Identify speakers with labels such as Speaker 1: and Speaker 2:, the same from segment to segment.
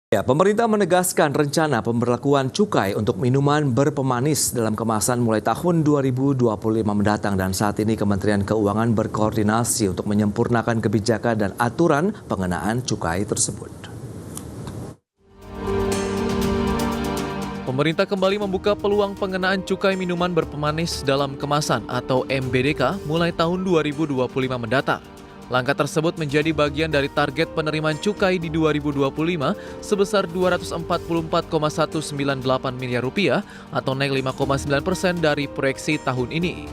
Speaker 1: Ya, pemerintah menegaskan rencana pemberlakuan cukai untuk minuman berpemanis dalam kemasan mulai tahun 2025 mendatang dan saat ini Kementerian Keuangan berkoordinasi untuk menyempurnakan kebijakan dan aturan pengenaan cukai tersebut.
Speaker 2: Pemerintah kembali membuka peluang pengenaan cukai minuman berpemanis dalam kemasan atau MBDK mulai tahun 2025 mendatang. Langkah tersebut menjadi bagian dari target penerimaan cukai di 2025 sebesar Rp244,198 miliar atau naik 5,9% dari proyeksi tahun ini.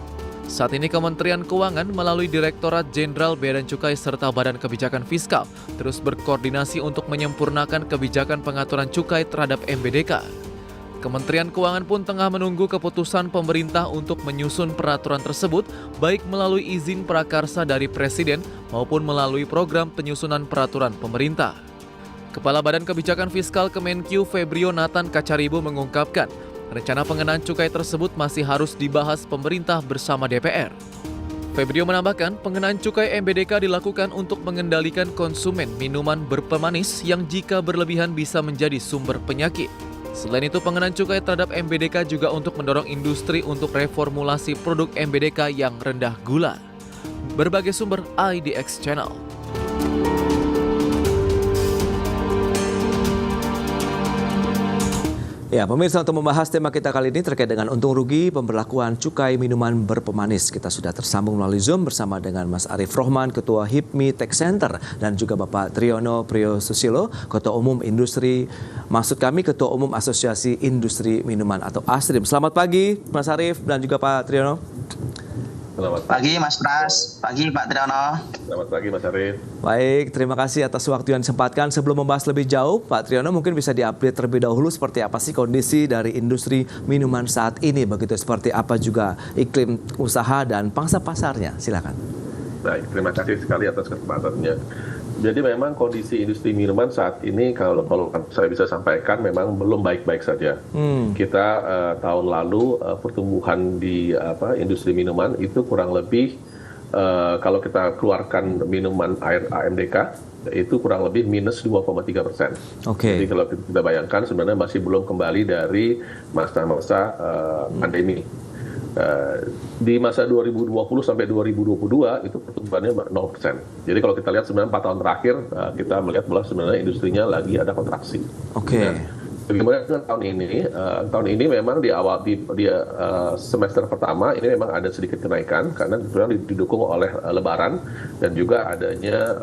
Speaker 2: Saat ini Kementerian Keuangan melalui Direktorat Jenderal Bea dan Cukai serta Badan Kebijakan Fiskal terus berkoordinasi untuk menyempurnakan kebijakan pengaturan cukai terhadap MBDK. Kementerian Keuangan pun tengah menunggu keputusan pemerintah untuk menyusun peraturan tersebut, baik melalui izin prakarsa dari Presiden maupun melalui program penyusunan peraturan pemerintah. Kepala Badan Kebijakan Fiskal Kemenkyu Febrio Nathan Kacaribu mengungkapkan, rencana pengenaan cukai tersebut masih harus dibahas pemerintah bersama DPR. Febrio menambahkan, pengenaan cukai MBDK dilakukan untuk mengendalikan konsumen minuman berpemanis yang jika berlebihan bisa menjadi sumber penyakit. Selain itu, pengenaan cukai terhadap MBDK juga untuk mendorong industri untuk reformulasi produk MBDK yang rendah gula. Berbagai sumber IDX Channel.
Speaker 1: Ya, pemirsa, untuk membahas tema kita kali ini terkait dengan untung rugi pemberlakuan cukai minuman berpemanis. Kita sudah tersambung melalui Zoom bersama dengan Mas Arief Rohman, Ketua HIPMI Tech Center, dan juga Bapak Triyono Priyosusilo, Ketua Umum Ketua Umum Asosiasi Industri Minuman atau ASRIM. Selamat pagi, Mas Arief dan juga Pak Triyono.
Speaker 3: Selamat pagi Mas Pras, pagi Pak Triyono.
Speaker 4: Selamat pagi Mas Arief.
Speaker 1: Baik, terima kasih atas waktu yang disempatkan. Sebelum membahas lebih jauh, Pak Triyono mungkin bisa diupdate terlebih dahulu seperti apa sih kondisi dari industri minuman saat ini, begitu seperti apa juga iklim usaha dan pangsa pasarnya. Silakan.
Speaker 4: Baik, terima kasih sekali atas kesempatannya. Jadi memang kondisi industri minuman saat ini kalau saya bisa sampaikan memang belum baik-baik saja. Kita tahun lalu pertumbuhan di industri minuman itu kurang lebih kalau kita keluarkan minuman air AMDK itu kurang lebih minus 2,3%. Jadi kalau kita bayangkan sebenarnya masih belum kembali dari masa-masa pandemi. Di masa 2020 sampai 2022 itu pertumbuhannya 0%. Jadi kalau kita lihat sebenarnya 4 tahun terakhir kita melihat bahwa sebenarnya industrinya lagi ada kontraksi. Nah, bagaimana dengan tahun ini? Tahun ini memang di awal di semester pertama ini memang ada sedikit kenaikan karena didukung oleh Lebaran dan juga adanya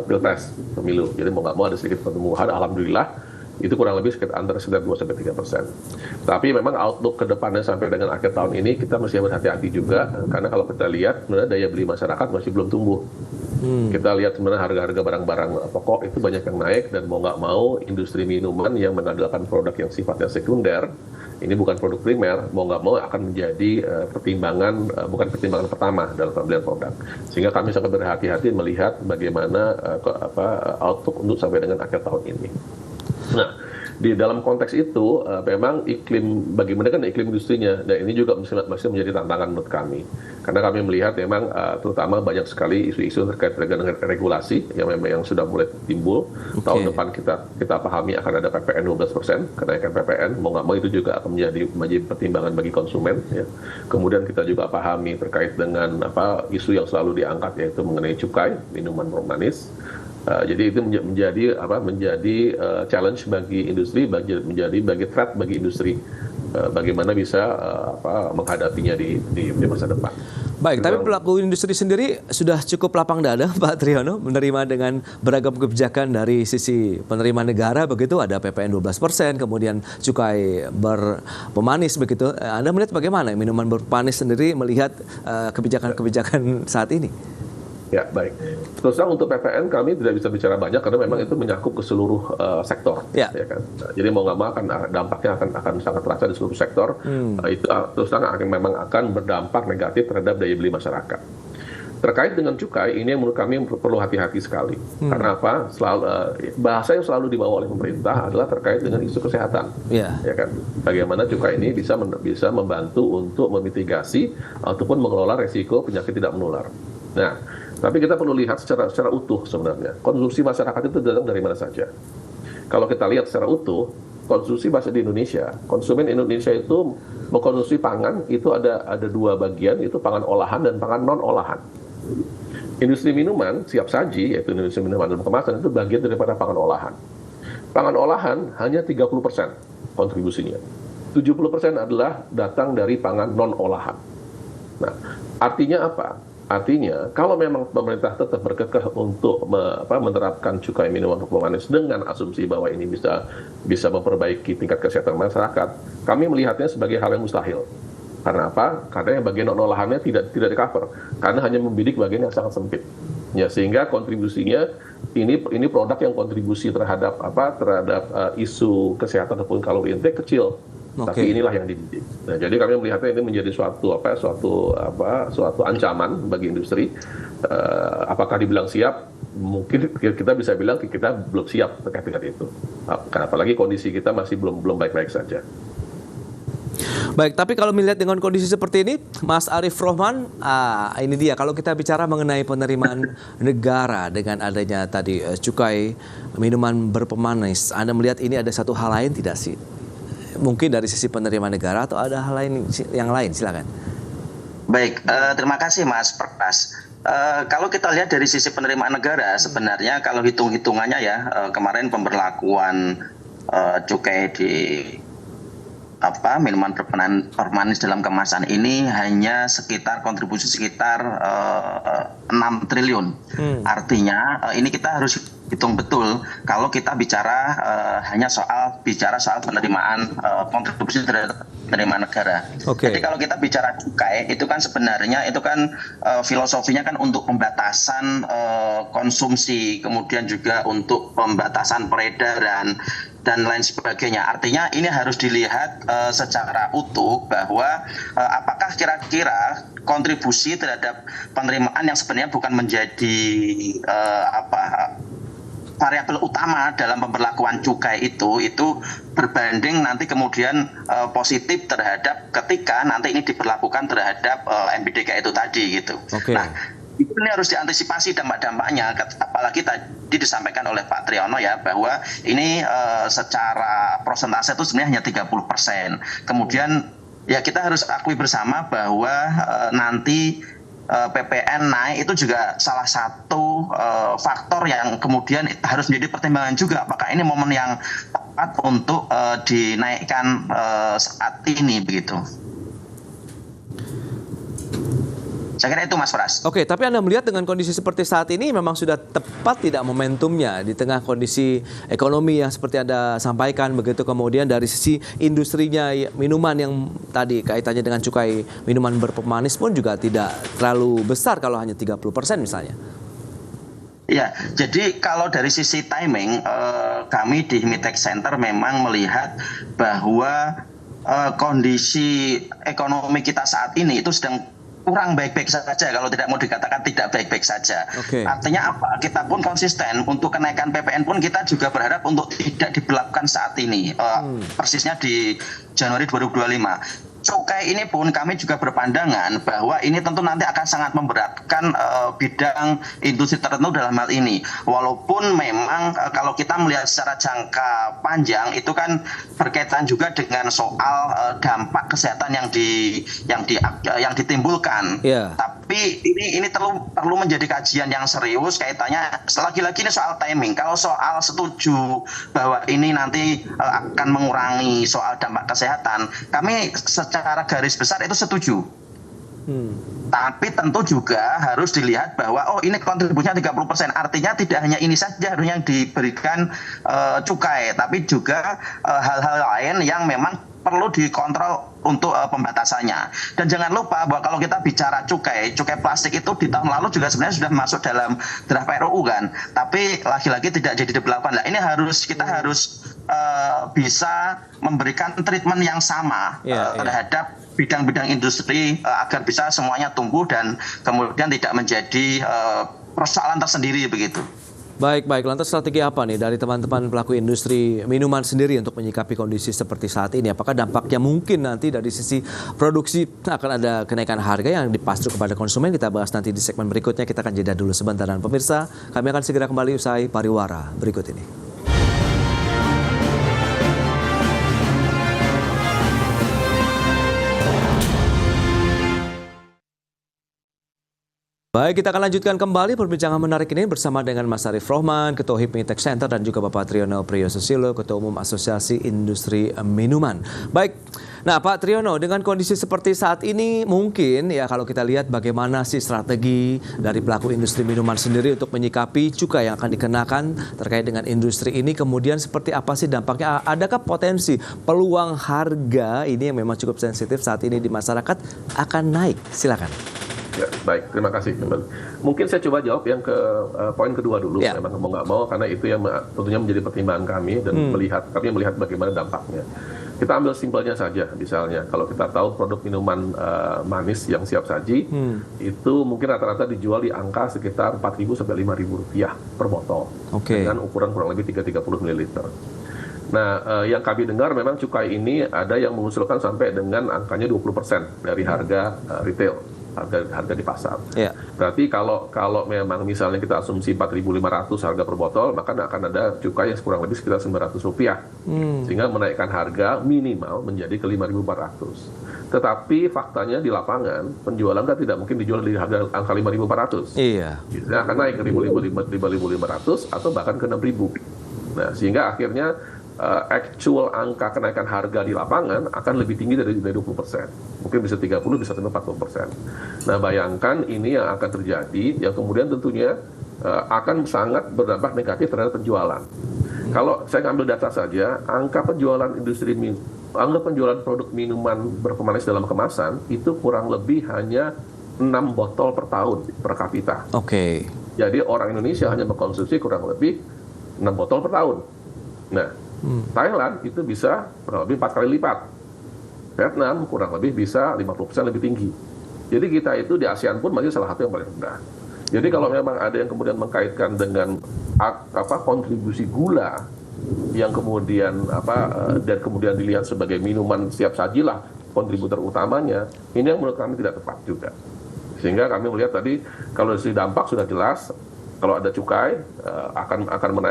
Speaker 4: pilpres pemilu. Jadi mau nggak mau ada sedikit pertumbuhan. Alhamdulillah. Itu kurang lebih antara 2-3%. Tapi memang outlook ke depannya sampai dengan akhir tahun ini kita mesti berhati-hati juga karena kalau kita lihat sebenarnya daya beli masyarakat masih belum tumbuh. Kita lihat sebenarnya harga-harga barang-barang pokok itu banyak yang naik dan mau nggak mau industri minuman yang mengandalkan produk yang sifatnya sekunder, ini bukan produk primer, mau nggak mau akan menjadi bukan pertimbangan pertama dalam pembelian produk. Sehingga kami sangat berhati-hati melihat bagaimana outlook untuk sampai dengan akhir tahun ini. Nah, di dalam konteks itu memang bagaimana kan iklim industrinya, dan ini juga masih menjadi tantangan menurut kami. Karena kami melihat memang terutama banyak sekali isu-isu terkait dengan regulasi yang sudah mulai timbul. Tahun depan kita pahami akan ada PPN 12%, kenaikan PPN, mau nggak mau itu juga akan menjadi pertimbangan bagi konsumen. Ya. Kemudian kita juga pahami terkait dengan isu yang selalu diangkat yaitu mengenai cukai minuman bermanis. Jadi itu menjadi challenge bagi industri, menjadi threat bagi industri. Bagaimana bisa menghadapinya di masa depan.
Speaker 1: Baik, tapi pelaku industri sendiri sudah cukup lapang dada, Pak Triyono, menerima dengan beragam kebijakan dari sisi penerimaan negara, begitu ada PPN 12%, kemudian cukai berpemanis, begitu. Anda melihat bagaimana minuman berpemanis sendiri melihat kebijakan-kebijakan saat ini?
Speaker 4: Ya, baik. Terus terang untuk PPN kami tidak bisa bicara banyak karena memang itu mencakup ke seluruh sektor. Ya kan? Jadi mau nggak mau dampaknya akan sangat terasa di seluruh sektor. Itu terus terang memang akan berdampak negatif terhadap daya beli masyarakat. Terkait dengan cukai, ini yang menurut kami perlu hati-hati sekali. Karena apa? Bahasa yang selalu dibawa oleh pemerintah adalah terkait dengan isu kesehatan. Ya kan? Bagaimana cukai ini bisa membantu untuk memitigasi ataupun mengelola resiko penyakit tidak menular. Nah, tapi kita perlu lihat secara utuh sebenarnya. Konsumsi masyarakat itu datang dari mana saja. kalau kita lihat secara utuh, konsumsi bahasa di Indonesia, konsumen Indonesia itu mengkonsumsi pangan itu ada dua bagian, itu pangan olahan dan pangan non olahan. Industri minuman siap saji, yaitu industri minuman dan kemasan, itu bagian daripada pangan olahan. Pangan olahan hanya 30% kontribusinya. 70% adalah datang dari pangan non olahan. Nah, artinya apa? Artinya, kalau memang pemerintah tetap berkekeh untuk menerapkan cukai minuman berpemanis dengan asumsi bahwa ini bisa memperbaiki tingkat kesehatan masyarakat, kami melihatnya sebagai hal yang mustahil. Karena apa? Karena yang bagian non-olahannya tidak di-cover. Karena hanya membidik bagian yang sangat sempit. Ya, sehingga kontribusinya ini produk yang kontribusi terhadap isu kesehatan ataupun kalori intake kecil. Tapi inilah yang dibidik. Nah, jadi kami melihatnya ini menjadi suatu ancaman bagi industri. Apakah dibilang siap? Mungkin kita bisa bilang kita belum siap terkait dengan itu. Apalagi kondisi kita masih belum baik-baik saja.
Speaker 1: Baik, tapi kalau melihat dengan kondisi seperti ini, Mas Arief Rohman, ini dia. Kalau kita bicara mengenai penerimaan negara dengan adanya tadi cukai minuman berpemanis, Anda melihat ini ada satu hal lain tidak sih? Mungkin dari sisi penerimaan negara atau ada hal lain yang lain, silakan.
Speaker 3: Baik, terima kasih Mas Pras. Kalau kita lihat dari sisi penerimaan negara, sebenarnya kalau hitung-hitungannya ya, kemarin pemberlakuan cukai di minuman berpemanis dalam kemasan ini hanya kontribusi sekitar 6 triliun. Artinya ini kita harus hitung betul kalau kita bicara hanya soal penerimaan kontribusi terhadap penerimaan negara. Jadi kalau kita bicara cukai itu kan sebenarnya filosofinya kan untuk pembatasan konsumsi, kemudian juga untuk pembatasan peredaran dan lain sebagainya. Artinya ini harus dilihat secara utuh bahwa apakah kira-kira kontribusi terhadap penerimaan yang sebenarnya bukan menjadi variabel utama dalam pemberlakuan cukai itu berbanding nanti kemudian positif terhadap ketika nanti ini diberlakukan terhadap MBDK itu tadi gitu. Nah, ini harus diantisipasi dampak-dampaknya, apalagi tadi disampaikan oleh Pak Triyono ya bahwa ini secara prosentase itu sebenarnya hanya 30%. Kemudian ya kita harus akui bersama bahwa nanti PPN naik itu juga salah satu faktor yang kemudian harus menjadi pertimbangan juga, apakah ini momen yang tepat untuk dinaikkan saat ini begitu. Saya kira itu Mas Pras.
Speaker 1: Oke, tapi Anda melihat dengan kondisi seperti saat ini memang sudah tepat tidak momentumnya di tengah kondisi ekonomi yang seperti Anda sampaikan, begitu kemudian dari sisi industrinya minuman yang tadi kaitannya dengan cukai minuman berpemanis pun juga tidak terlalu besar kalau hanya 30% misalnya.
Speaker 3: Ya, jadi kalau dari sisi timing kami di HIMI Tech Center memang melihat bahwa kondisi ekonomi kita saat ini itu sedang kurang baik-baik saja, kalau tidak mau dikatakan tidak baik-baik saja. Artinya apa? Kita pun konsisten untuk kenaikan PPN pun kita juga berharap untuk tidak diberlakukan saat ini, persisnya di Januari 2025. Cukai ini pun kami juga berpandangan bahwa ini tentu nanti akan sangat memberatkan bidang industri tertentu dalam hal ini. Walaupun memang kalau kita melihat secara jangka panjang itu kan berkaitan juga dengan soal dampak kesehatan yang ditimbulkan. Tapi ini perlu menjadi kajian yang serius kaitannya. Lagi-lagi ini soal timing. Kalau soal setuju bahwa ini nanti akan mengurangi soal dampak kesehatan, kami secara garis besar itu setuju. Tapi tentu juga harus dilihat bahwa ini kontribusinya 30%. Artinya tidak hanya ini saja yang diberikan cukai, tapi juga hal-hal lain yang memang perlu dikontrol untuk pembatasannya. Dan jangan lupa bahwa kalau kita bicara cukai plastik itu di tahun lalu juga sebenarnya sudah masuk dalam draft RUU kan. Tapi lagi-lagi tidak jadi diberlakukan. Nah, ini kita harus bisa memberikan treatment yang sama terhadap bidang-bidang industri agar bisa semuanya tumbuh dan kemudian tidak menjadi persoalan tersendiri begitu.
Speaker 1: Baik. Lantas strategi apa nih dari teman-teman pelaku industri minuman sendiri untuk menyikapi kondisi seperti saat ini? Apakah dampaknya mungkin nanti dari sisi produksi akan ada kenaikan harga yang dipasuk kepada konsumen? Kita bahas nanti di segmen berikutnya. Kita akan jeda dulu sebentar. Dan pemirsa, kami akan segera kembali usai pariwara berikut ini. Baik, kita akan lanjutkan kembali perbincangan menarik ini bersama dengan Mas Arif Rohman, Ketua HIPMI Tech Center, dan juga Bapak Triyono Priyosusilo, Ketua Umum Asosiasi Industri Minuman. Baik, nah Pak Triyono, dengan kondisi seperti saat ini mungkin ya kalau kita lihat bagaimana sih strategi dari pelaku industri minuman sendiri untuk menyikapi cukai yang akan dikenakan terkait dengan industri ini, kemudian seperti apa sih dampaknya? Adakah potensi peluang harga ini yang memang cukup sensitif saat ini di masyarakat akan naik? Silakan.
Speaker 4: Ya, baik, terima kasih. Mungkin saya coba jawab yang ke poin kedua dulu, memang mau nggak mau, karena itu yang tentunya menjadi pertimbangan kami dan kami melihat bagaimana dampaknya. Kita ambil simpelnya saja, misalnya kalau kita tahu produk minuman manis yang siap saji, itu mungkin rata-rata dijual di angka sekitar 4.000 sampai 5.000 rupiah per botol, dengan ukuran kurang lebih 330 ml. Nah, yang kami dengar memang cukai ini ada yang mengusulkan sampai dengan angkanya 20% dari harga retail. Harga di pasar. Berarti kalau memang misalnya kita asumsi 4.500 harga per botol, maka akan ada cukai yang kurang lebih sekitar 900 rupiah. Sehingga menaikkan harga minimal menjadi ke 5.400. Tetapi faktanya di lapangan, penjualan kan tidak mungkin dijual di harga angka 5.400. Biasanya akan naik ke 5.500 atau bahkan ke 6.000. Nah, sehingga akhirnya actual angka kenaikan harga di lapangan akan lebih tinggi dari 20%. Mungkin bisa 30, bisa sampai 40%. Nah, bayangkan ini yang akan terjadi, yang kemudian tentunya akan sangat berdampak negatif terhadap penjualan. Kalau saya ngambil data saja, angka penjualan penjualan produk minuman berpemanis dalam kemasan itu kurang lebih hanya 6 botol per tahun per kapita. Jadi orang Indonesia hanya mengkonsumsi kurang lebih 6 botol per tahun. Nah, Thailand itu bisa kurang lebih 4 kali lipat. Vietnam kurang lebih bisa 50% lebih tinggi. Jadi kita itu di ASEAN pun masih salah satu yang paling rendah. Jadi kalau memang ada yang kemudian mengkaitkan dengan kontribusi gula yang kemudian dan kemudian dilihat sebagai minuman siap sajilah kontributor utamanya, ini yang menurut kami tidak tepat juga. Sehingga kami melihat tadi kalau dari dampak sudah jelas. Kalau ada cukai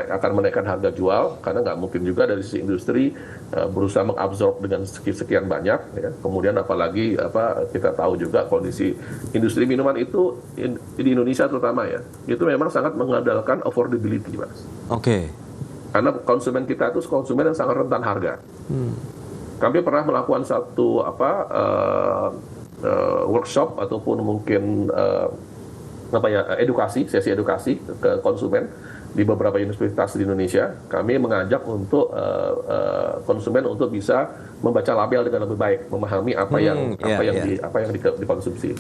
Speaker 4: akan menaikkan harga jual, karena nggak mungkin juga dari sisi industri berusaha mengabsorb dengan sekian banyak. Ya. Kemudian apalagi kita tahu juga kondisi industri minuman itu di Indonesia terutama ya, itu memang sangat mengandalkan affordability, Mas. Karena konsumen kita itu konsumen yang sangat rentan harga. Kami pernah melakukan satu workshop ataupun mungkin sesi edukasi ke konsumen di beberapa universitas di Indonesia. Kami mengajak untuk konsumen untuk bisa membaca label dengan lebih baik, memahami apa yang dikonsumsi.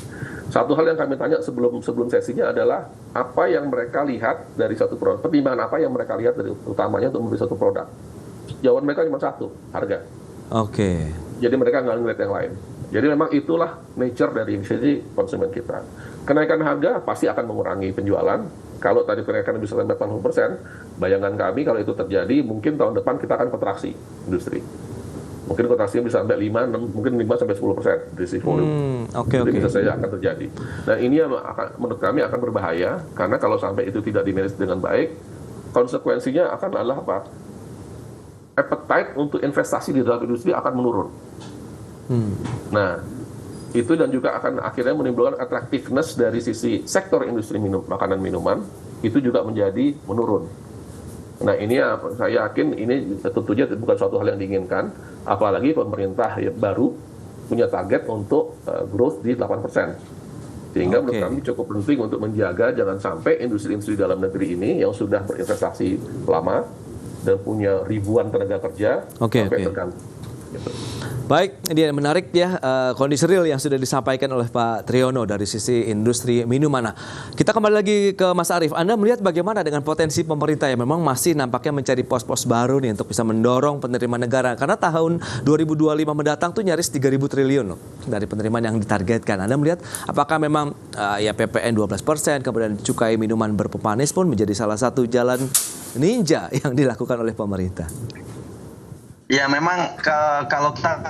Speaker 4: Satu hal yang kami tanya sebelum sesinya adalah apa yang mereka lihat dari satu produk, pertimbangan apa yang mereka lihat dari utamanya untuk membeli satu produk. Jawaban mereka cuma satu, harga. Jadi mereka nggak ngeliat yang lain. Jadi memang itulah nature dari sisi konsumen kita. Kenaikan harga pasti akan mengurangi penjualan. Kalau tadi kenaikan bisa sampai 80%, bayangan kami kalau itu terjadi, mungkin tahun depan kita akan kontraksi industri. Mungkin kontraksinya bisa sampai 5, mungkin 5-10% dari sisi volume. Jadi bisa saja akan terjadi. Nah, ini yang menurut kami akan berbahaya, karena kalau sampai itu tidak dimanage dengan baik, konsekuensinya akan adalah apa? Appetite untuk investasi di dalam industri akan menurun. Nah, itu dan juga akan akhirnya menimbulkan attractiveness dari sisi sektor industri makanan minuman itu juga menjadi menurun. Nah, ini saya yakin ini tentunya bukan suatu hal yang diinginkan, apalagi pemerintah baru punya target untuk growth di 8%. Sehingga menurut kami cukup penting untuk menjaga jangan sampai industri-industri dalam negeri ini yang sudah berinvestasi lama dan punya ribuan tenaga kerja sampai terganggu. Gitu.
Speaker 1: Baik, ini yang menarik ya, kondisi real yang sudah disampaikan oleh Pak Triyono dari sisi industri minuman. Nah, kita kembali lagi ke Mas Arif. Anda melihat bagaimana dengan potensi pemerintah yang memang masih nampaknya mencari pos-pos baru nih untuk bisa mendorong penerimaan negara. Karena tahun 2025 mendatang tuh nyaris 3.000 triliun loh dari penerimaan yang ditargetkan. Anda melihat apakah memang PPN 12%, kemudian cukai minuman berpemanis pun menjadi salah satu jalan ninja yang dilakukan oleh pemerintah?
Speaker 3: Ya memang kalau kita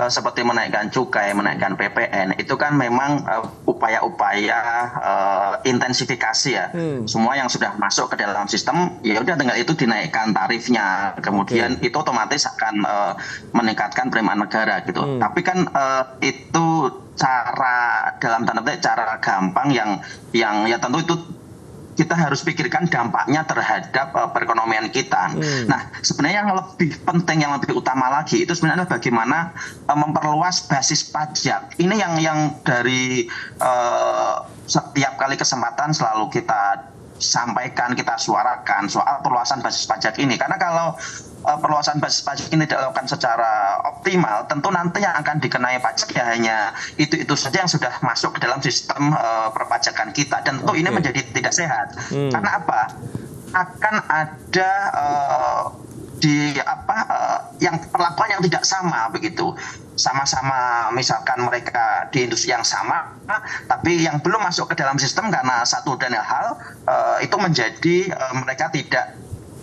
Speaker 3: seperti menaikkan cukai, menaikkan PPN itu kan memang upaya-upaya intensifikasi ya. Semua yang sudah masuk ke dalam sistem ya udah tinggal itu dinaikkan tarifnya. Kemudian itu otomatis akan meningkatkan penerimaan negara gitu. Tapi kan itu cara dalam tanda petik cara gampang yang ya tentu itu kita harus pikirkan dampaknya terhadap perekonomian kita. Nah, sebenarnya yang lebih penting, yang lebih utama lagi itu sebenarnya bagaimana memperluas basis pajak. Ini yang dari setiap kali kesempatan selalu kita sampaikan, kita suarakan soal perluasan basis pajak ini. Karena kalau perluasan basis pajak ini dilakukan secara optimal, tentu nanti yang akan dikenai pajak ya hanya itu saja yang sudah masuk ke dalam sistem perpajakan kita. Dan tentu ini menjadi tidak sehat. Karena apa? Akan ada yang perlakuan yang tidak sama begitu. Sama-sama misalkan mereka di industri yang sama, tapi yang belum masuk ke dalam sistem karena satu dan hal itu menjadi mereka tidak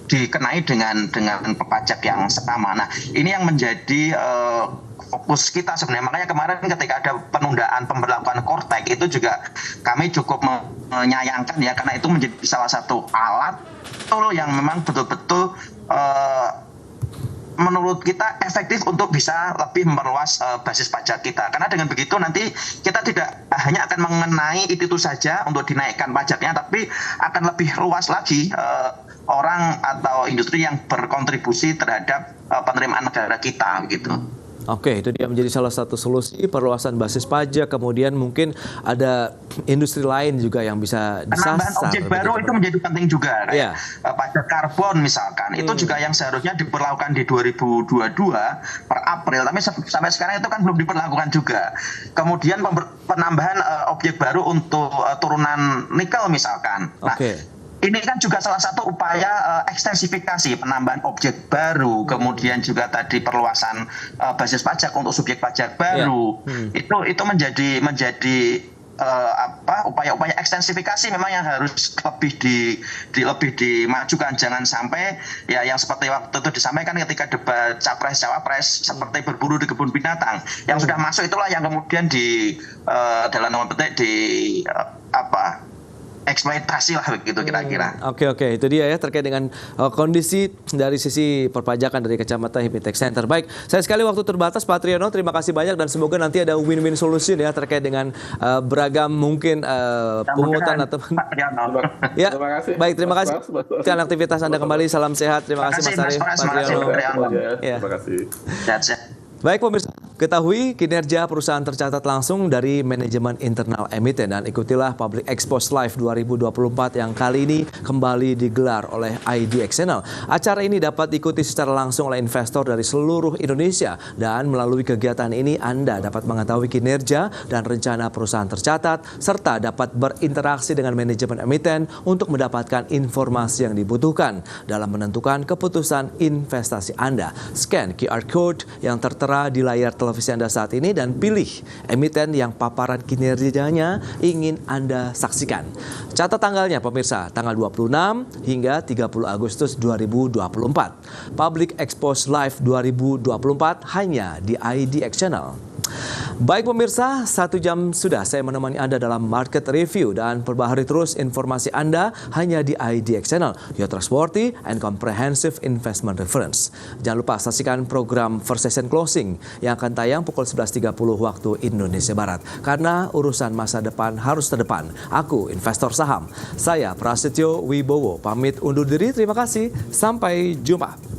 Speaker 3: dikenai dengan pajak yang sama. Nah, ini yang menjadi fokus kita sebenarnya. Makanya kemarin ketika ada penundaan pemberlakuan Kortek itu juga kami cukup menyayangkan ya, karena itu menjadi salah satu alat tool yang memang betul-betul menurut kita efektif untuk bisa lebih memperluas basis pajak kita. Karena dengan begitu nanti kita tidak hanya akan mengenai itu saja untuk dinaikkan pajaknya, tapi akan lebih luas lagi orang atau industri yang berkontribusi terhadap penerimaan negara kita gitu.
Speaker 1: Oke, itu dia menjadi salah satu solusi perluasan basis pajak. Kemudian mungkin ada industri lain juga yang bisa disasar.
Speaker 3: Penambahan objek baru itu menjadi penting juga. Kayak pajak karbon misalkan, itu juga yang seharusnya diperlakukan di 2022 per April, tapi sampai sekarang itu kan belum diperlakukan juga. Kemudian penambahan objek baru untuk turunan nikel misalkan. Nah, ini kan juga salah satu upaya ekstensifikasi penambahan objek baru, kemudian juga tadi perluasan basis pajak untuk subjek pajak baru. Itu menjadi upaya-upaya ekstensifikasi memang yang harus lebih dimajukan. Jangan sampai ya yang seperti waktu itu disampaikan ketika debat capres-cawapres seperti berburu di kebun binatang. Yang sudah masuk itulah yang kemudian dalam nama petik eksploitasi lah begitu kira-kira.
Speaker 1: Oke, itu dia ya terkait dengan kondisi dari sisi perpajakan dari kacamata HIPMI Tech Center. Baik, saya sekali waktu terbatas Pak Triyono, terima kasih banyak dan semoga nanti ada win-win solution ya terkait dengan beragam mungkin pungutan atau ya. Terima kasih. Baik, terima kasih. Sekian aktivitas Anda kembali, salam sehat. Terima kasih Mas Arif, Pak Triyono.
Speaker 3: Terima kasih.
Speaker 1: Baik pemirsa, ketahui kinerja perusahaan tercatat langsung dari manajemen internal emiten dan ikutilah Public Expos Live 2024 yang kali ini kembali digelar oleh IDXNL. Acara ini dapat diikuti secara langsung oleh investor dari seluruh Indonesia dan melalui kegiatan ini Anda dapat mengetahui kinerja dan rencana perusahaan tercatat serta dapat berinteraksi dengan manajemen emiten untuk mendapatkan informasi yang dibutuhkan dalam menentukan keputusan investasi Anda. Scan QR Code yang tertera di layar televisi Anda saat ini dan pilih emiten yang paparan kinerjanya ingin Anda saksikan. Catat tanggalnya pemirsa, tanggal 26 hingga 30 Agustus 2024. Public Expos Live 2024 hanya di IDX Channel. Baik pemirsa, 1 jam sudah saya menemani Anda dalam Market Review dan perbaharui terus informasi Anda hanya di IDX Channel, your trustworthy and comprehensive investment reference. Jangan lupa saksikan program First Session Closing yang akan tayang pukul 11.30 waktu Indonesia Barat. Karena urusan masa depan harus terdepan. Aku investor saham. Saya Prasetyo Wibowo, pamit undur diri. Terima kasih. Sampai jumpa.